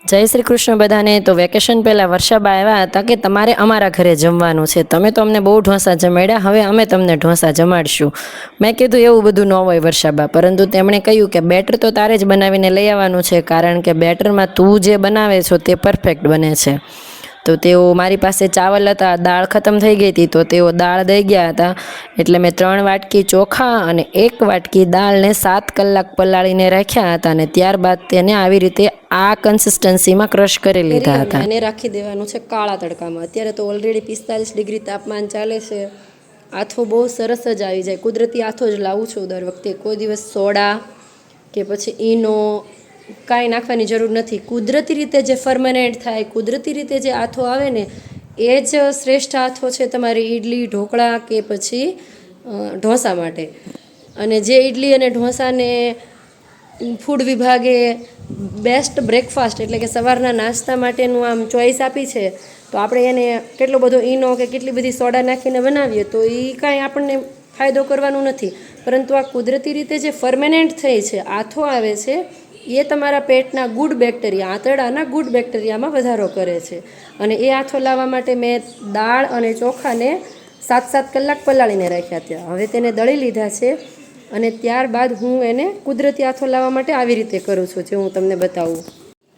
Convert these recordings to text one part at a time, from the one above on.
જય શ્રી કૃષ્ણ બધાને। તો વેકેશન પહેલાં વર્ષાબા આવ્યા હતા કે તમારે અમારા ઘરે જમવાનું છે। તમે તો અમને બહુ ઢોસા જમાડ્યા, હવે અમે તમને ઢોસા જમાડશું। મેં કીધું એવું બધું ન હોય વર્ષાબા, પરંતુ તેમણે કહ્યું કે બેટર તો તારે જ બનાવીને લઈ આવવાનું છે, કારણ કે બેટરમાં તું જે બનાવે છો તે પરફેક્ટ બને છે। તો તેઓ મારી પાસે ચાવલ હતા, દાળ ખતમ થઈ ગઈ હતી, તો તેઓ દાળ દઈ ગયા હતા। એટલે મેં 3 વાટકી ચોખા અને 1 વાટકી દાળને 7 કલાક પલાળીને રાખ્યા હતા, અને ત્યારબાદ તેને આવી રીતે આ કન્સિસ્ટન્સીમાં ક્રશ કરી લીધા હતા। એને રાખી દેવાનું છે કાળા તડકામાં। અત્યારે તો ઓલરેડી 45 ડિગ્રી તાપમાન ચાલે છે। આથો બહુ સરસ જ આવી જાય, કુદરતી આથો જ લાવું છું દર વખતે। કોઈ દિવસ સોડા કે પછી ઈનો કાંઈ નાખવાની જરૂર નથી। કુદરતી રીતે જે ફર્મેનેન્ટ થાય, કુદરતી રીતે જે આથો આવે ને, એ જ શ્રેષ્ઠ આથો છે તમારી ઈડલી, ઢોકળા કે પછી ઢોસા માટે। અને જે ઈડલી અને ઢોસાને ફૂડ વિભાગે બેસ્ટ બ્રેકફાસ્ટ એટલે કે સવારના નાસ્તા માટેનું આમ ચોઈસ આપી છે, તો આપણે એને કેટલો બધો ઈનો કે કેટલી બધી સોડા નાખીને બનાવીએ તો એ કાંઈ આપણને ફાયદો કરવાનું નથી। પરંતુ આ કુદરતી રીતે જે ફર્મેનેન્ટ થઈ છે, આથો આવે છે, એ તમારા પેટના ગુડ બેક્ટેરિયા, આંતરડાના ગુડ બેક્ટેરિયામાં વધારો કરે છે। અને એ આથો લાવવા માટે મેં દાળ અને ચોખાને 7-7 કલાક પલાળીને રાખ્યા હતા। હવે તેને દળી લીધા છે, અને ત્યારબાદ હું એને કુદરતી આથો લાવવા માટે આવી રીતે કરું છું, જે હું તમને બતાવું।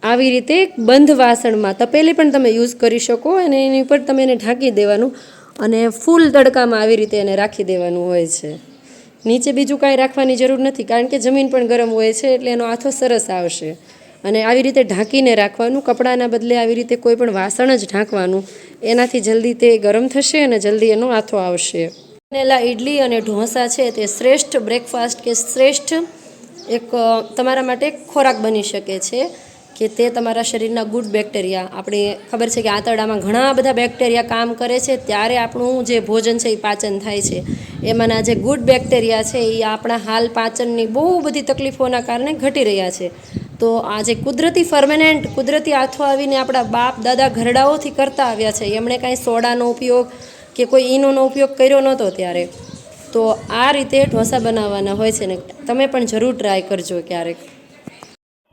આવી રીતે બંધ વાસણમાં તપેલી પણ તમે યુઝ કરી શકો, અને એની ઉપર તમે એને ઢાંકી દેવાનું, અને ફૂલ તડકામાં આવી રીતે એને રાખી દેવાનું હોય છે। નીચે બીજું કાંઈ રાખવાની જરૂર નથી, કારણ કે જમીન પણ ગરમ હોય છે, એટલે એનો આથો સરસ આવશે। અને આવી રીતે ઢાંકીને રાખવાનું, કપડાના બદલે આવી રીતે કોઈ પણ વાસણ જ ઢાંકવાનું, એનાથી જલ્દી તે ગરમ થશે અને જલ્દી એનો આથો આવશે। બનેલા ઈડલી અને ઢોસા છે તે શ્રેષ્ઠ બ્રેકફાસ્ટ કે શ્રેષ્ઠ એક તમારા માટે ખોરાક બની શકે છે, કે તે તમારા શરીરના ગુડ બેક્ટેરિયા, આપણે ખબર છે કે આંતરડામાં ઘણા બધા બેક્ટેરિયા કામ કરે છે, ત્યારે આપણું જે ભોજન છે એ પાચન થાય છે। એમાંના જે ગુડ બેક્ટેરિયા છે એ આપણા હાલ પાચનની બહુ બધી તકલીફોના કારણે ઘટી રહ્યા છે। તો આ જે કુદરતી ફર્મેનેન્ટ, કુદરતી આથો આવીને આપણા બાપ દાદા ઘરડાઓથી કરતા આવ્યા છે, એમણે કાંઈ સોડાનો ઉપયોગ કે કોઈ ઈનોનો ઉપયોગ કર્યો નહોતો ત્યારે। તો આ રીતે ઢોસા બનાવવાના હોય છે, ને તમે પણ જરૂર ટ્રાય કરજો ક્યારેક।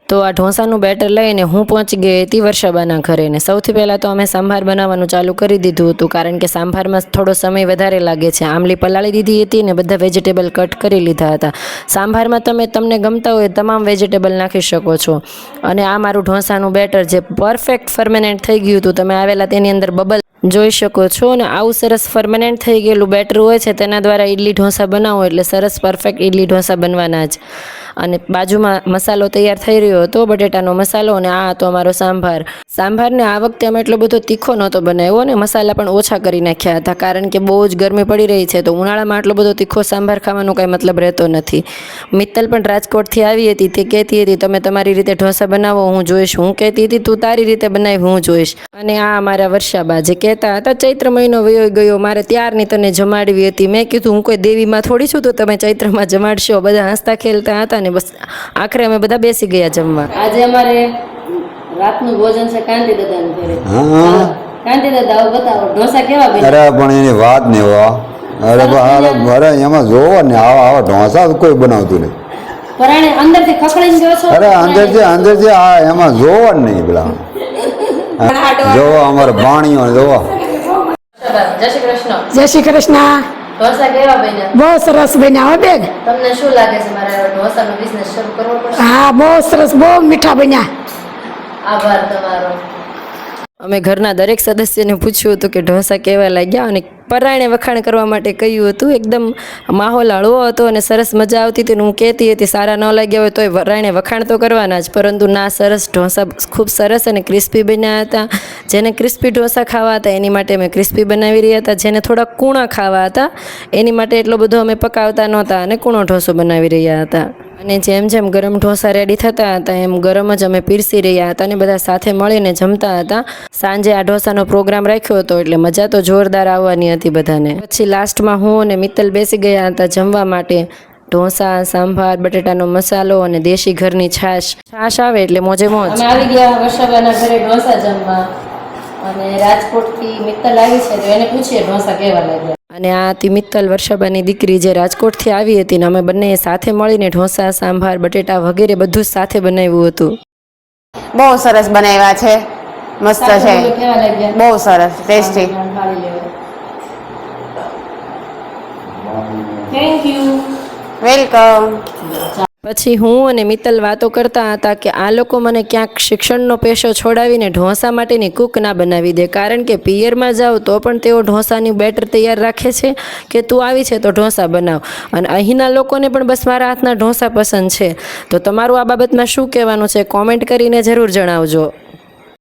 તો આ ઢોસાનું બેટર લઈને હું પહોંચી ગઈ હતી વર્ષાબાના ઘરે, ને સૌથી પહેલાં તો અમે સાંભાર બનાવવાનું ચાલુ કરી દીધું હતું, કારણ કે સાંભારમાં થોડો સમય વધારે લાગે છે। આમલી પલાળી દીધી હતી ને બધા વેજીટેબલ કટ કરી લીધા હતા। સાંભારમાં તમે તમને ગમતા હોય તમામ વેજીટેબલ નાખી શકો છો। અને આ મારું ઢોસાનું બેટર જે પરફેક્ટ ફર્મેનેન્ટ થઈ ગયું હતું, તમે આવેલા તેની અંદર બબલ જોઈ શકો છો ને। આવું સરસ ફર્મેનેન્ટ થઈ ગયેલું બેટર હોય છે, તેના દ્વારા ઇડલી ઢોસા બનાવો એટલે સરસ પરફેક્ટ ઇડલી ઢોસા બનવાના જ। અને બાજુમાં મસાલો તૈયાર થઈ રહ્યો હતો, બટેટાનો મસાલો, અને આ હતો અમારો સાંભાર। સાંભારને આ વખતે અમે એટલો બધો તીખો નહોતો બનાવ્યો, અને મસાલા પણ ઓછા કરી નાખ્યા હતા, કારણ કે બહુ જ ગરમી પડી રહી છે, તો ઉનાળામાં આટલો બધો તીખો સાંભાર ખાવાનો કાંઈ મતલબ રહેતો નથી। મિત્તલ પણ રાજકોટથી આવી હતી, તે કહેતી હતી તમે તમારી રીતે ઢોસા બનાવો, હું જોઈશ। હું કહેતી હતી તું તારી રીતે બનાવી, હું જોઈશ। અને આ અમારા વર્ષાબા જે કહેતા હતા ચૈત્ર મહિનો વયો ગયો, મારે ત્યારની તને જમાડવી હતી। મેં કીધું હું કોઈ દેવીમાં થોડી છું તો તમે ચૈત્રમાં જમાડશો। બધા હસતા ખેલતા હતા, ને બસ આખરે અમે બધા બેસી ગયા જમવા। આજે અમારે રાતનું ભોજન છે કાંતિ દાદાનું ઘરે। કાંતિ દાદા બતાવો ઢોસા કેવા બન્યા? અરે પણ એની વાત ને અરે એમાં જોવો ને આવા ઢોસા કોઈ બનાવતું નહીં। પરાણે અંદરથી ખખડીને ગયો છો? અરે અંદરથી આ એમાં જોવો જ નહીં પેલા। જોવો અમારે ભાણીઓ જોવો। જય શ્રી કૃષ્ણ। જય શ્રી કૃષ્ણ। ઢોસા કેવા બન્યા? બહુ સરસ બન્યા હો બેન। તમને શું લાગે છે મારે ઢોસાનો બિઝનેસ શરૂ કરવો પડશે? હા, બહુ સરસ, બહુ મીઠા બન્યા। આભાર તમારો। અમે ઘરના દરેક સદસ્યને પૂછ્યું હતું કે ઢોસા કેવા લાગ્યા, અને પરાણે વખાણ કરવા માટે કહ્યું હતું। એકદમ માહોલ હળવો હતો અને સરસ મજા આવતી હતી। હું કહેતી હતી સારા ન લાગ્યા હોય તોય પરાણે વખાણ તો કરવાના જ, પરંતુ ના, સરસ ઢોસા ખૂબ સરસ અને ક્રિસ્પી બન્યા હતા। જેને ક્રિસ્પી ઢોસા ખાવા હતા એની માટે અમે ક્રિસ્પી બનાવી રહ્યા હતા, જેને થોડા કૂણા ખાવા હતા એની માટે એટલો બધો અમે પકાવતા નહોતા અને કૂણો ઢોસો બનાવી રહ્યા હતા। અને જેમ જેમ ગરમ ઢોસા રેડી થતા હતા એમ ગરમ જ અમે પીરસી રહ્યા હતા, અને બધા સાથે મળીને જમતા હતા। સાંજે આ ઢોસાનો પ્રોગ્રામ રાખ્યો હતો, એટલે મજા તો જોરદાર આવવાની હતી બધાને। પછી લાસ્ટમાં હું અને મિત્તલ બેસી ગયા હતા જમવા માટે। ઢોસા, સાંભાર, બટેટાનો મસાલો અને દેશી ઘરની છાશ આવે એટલે મોજે મોજ। અમે આવી ગયા વર્ષાબાના ઘરે ઢોસા જમવા, અને રાજકોટથી મિત્તલ આવી છે તો એને પૂછીએ ઢોસા કેવા લાગ્યા। અને આ હતી મિત્તલ, વર્ષાબાની દીકરી, જે રાજકોટથી આવી હતી, ને અમે બંને સાથે મળીને ઢોસા, સાંભાર, બટેટા વગેરે બધું જ સાથે બનાવ્યું હતું। બહુ સરસ બનાવ્યા છે, મસ્ત છે, બહુ સરસ ટેસ્ટી. Thank you. વેલકમ. પછી હું અને મિત્તલ વાતો કરતા હતા કે આ લોકો મને ક્યાંક શિક્ષણનો પેશો છોડાવીને ઢોસા માટેની કૂક ના બનાવી દે, કારણ કે પિયરમાં જાઓ તો પણ તેઓ ઢોસાની બેટર તૈયાર રાખે છે કે તું આવી છે તો ઢોસા બનાવ, અને અહીંના લોકોને પણ બસ મારા હાથના ઢોસા પસંદ છે. તો તમારું આ બાબતમાં શું કહેવાનું છે, કોમેન્ટ કરીને જરૂર જણાવજો.